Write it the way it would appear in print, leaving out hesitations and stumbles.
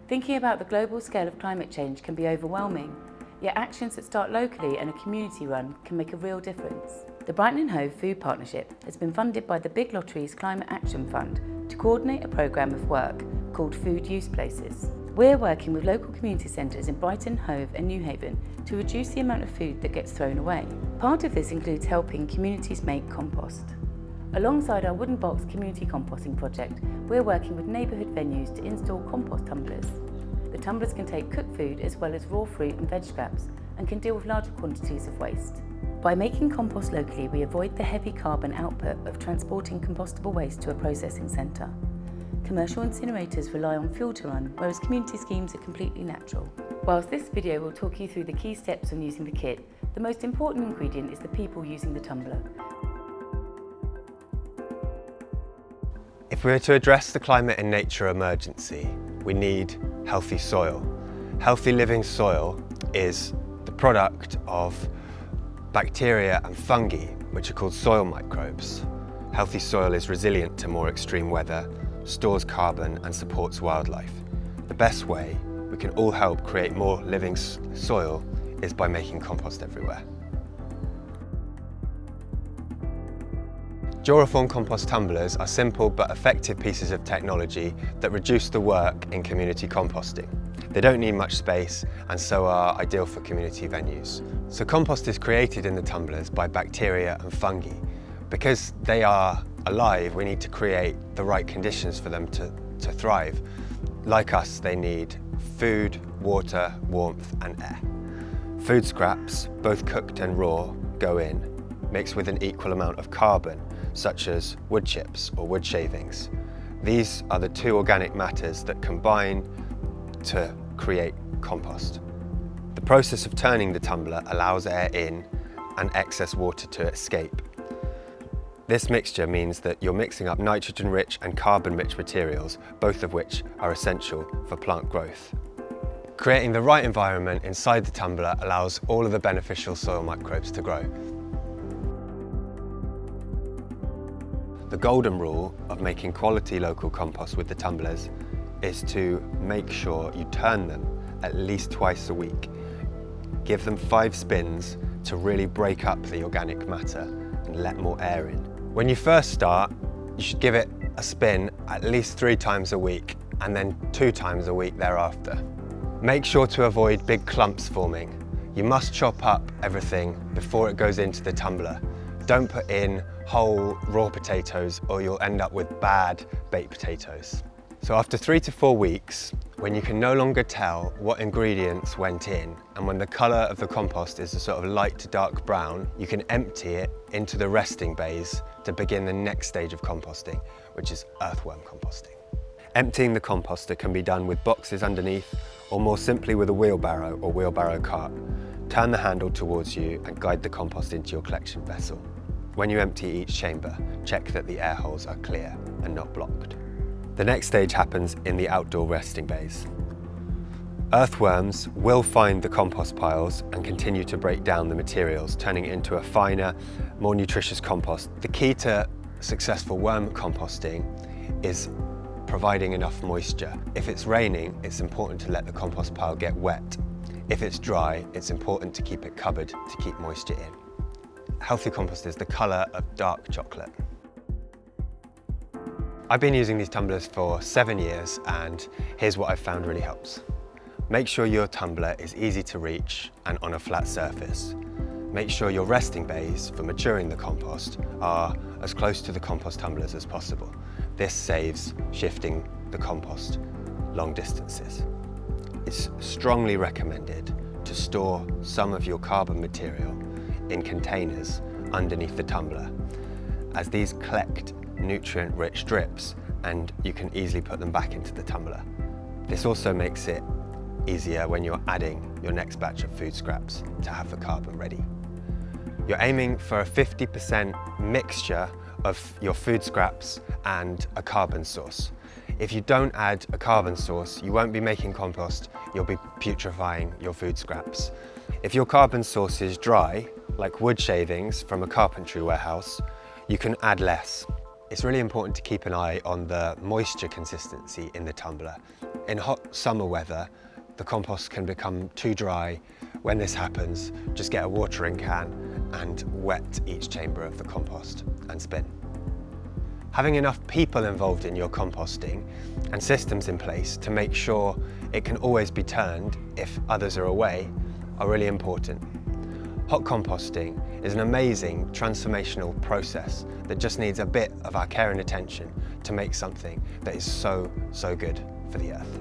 Thinking about the global scale of climate change can be overwhelming, yet actions that start locally and are community run can make a real difference. The Brighton and Hove Food Partnership has been funded by the Big Lotteries Climate Action Fund to coordinate a programme of work called Food Use Places. We're working with local community centres in Brighton, Hove and Newhaven to reduce the amount of food that gets thrown away. Part of this includes helping communities make compost. Alongside our Wooden Box community composting project, we're working with neighbourhood venues to install compost tumblers. The tumblers can take cooked food as well as raw fruit and veg scraps and can deal with larger quantities of waste. By making compost locally, we avoid the heavy carbon output of transporting compostable waste to a processing centre. Commercial incinerators rely on fuel to run, whereas community schemes are completely natural. Whilst this video will talk you through the key steps on using the kit, the most important ingredient is the people using the tumbler. If we are to address the climate and nature emergency, we need healthy soil. Healthy living soil is the product of bacteria and fungi, which are called soil microbes. Healthy soil is resilient to more extreme weather, stores carbon and supports wildlife. The best way we can all help create more living soil is by making compost everywhere. Earthworm compost tumblers are simple but effective pieces of technology that reduce the work in community composting. They don't need much space and so are ideal for community venues. So compost is created in the tumblers by bacteria and fungi. Because they are alive, we need to create the right conditions for them to thrive. Like us, they need food, water, warmth and air. Food scraps, both cooked and raw, go in, mixed with an equal amount of carbon, such as wood chips or wood shavings. These are the two organic matters that combine to create compost. The process of turning the tumbler allows air in and excess water to escape. This mixture means that you're mixing up nitrogen-rich and carbon-rich materials, both of which are essential for plant growth. Creating the right environment inside the tumbler allows all of the beneficial soil microbes to grow. The golden rule of making quality local compost with the tumblers is to make sure you turn them at least twice a week. Give them 5 spins to really break up the organic matter and let more air in. When you first start, you should give it a spin at least 3 times a week and then 2 times a week thereafter. Make sure to avoid big clumps forming. You must chop up everything before it goes into the tumbler. Don't put in whole raw potatoes or you'll end up with bad baked potatoes. So after 3 to 4 weeks, when you can no longer tell what ingredients went in and when the colour of the compost is a sort of light to dark brown, you can empty it into the resting bays to begin the next stage of composting, which is earthworm composting. Emptying the composter can be done with boxes underneath or more simply with a wheelbarrow or wheelbarrow cart. Turn the handle towards you and guide the compost into your collection vessel. When you empty each chamber, check that the air holes are clear and not blocked. The next stage happens in the outdoor resting bays. Earthworms will find the compost piles and continue to break down the materials, turning it into a finer, more nutritious compost. The key to successful worm composting is providing enough moisture. If it's raining, it's important to let the compost pile get wet. If it's dry, it's important to keep it covered to keep moisture in. Healthy compost is the colour of dark chocolate. I've been using these tumblers for 7 years and here's what I've found really helps. Make sure your tumbler is easy to reach and on a flat surface. Make sure your resting bays for maturing the compost are as close to the compost tumblers as possible. This saves shifting the compost long distances. It's strongly recommended to store some of your carbon material in containers underneath the tumbler, as these collect nutrient-rich drips and you can easily put them back into the tumbler. This also makes it easier when you're adding your next batch of food scraps to have the carbon ready. You're aiming for a 50% mixture of your food scraps and a carbon source. If you don't add a carbon source, you won't be making compost, you'll be putrefying your food scraps. If your carbon source is dry, like wood shavings from a carpentry warehouse, you can add less. It's really important to keep an eye on the moisture consistency in the tumbler. In hot summer weather, the compost can become too dry. When this happens, just get a watering can and wet each chamber of the compost and spin. Having enough people involved in your composting and systems in place to make sure it can always be turned if others are away are really important. Hot composting is an amazing transformational process that just needs a bit of our care and attention to make something that is so good for the earth.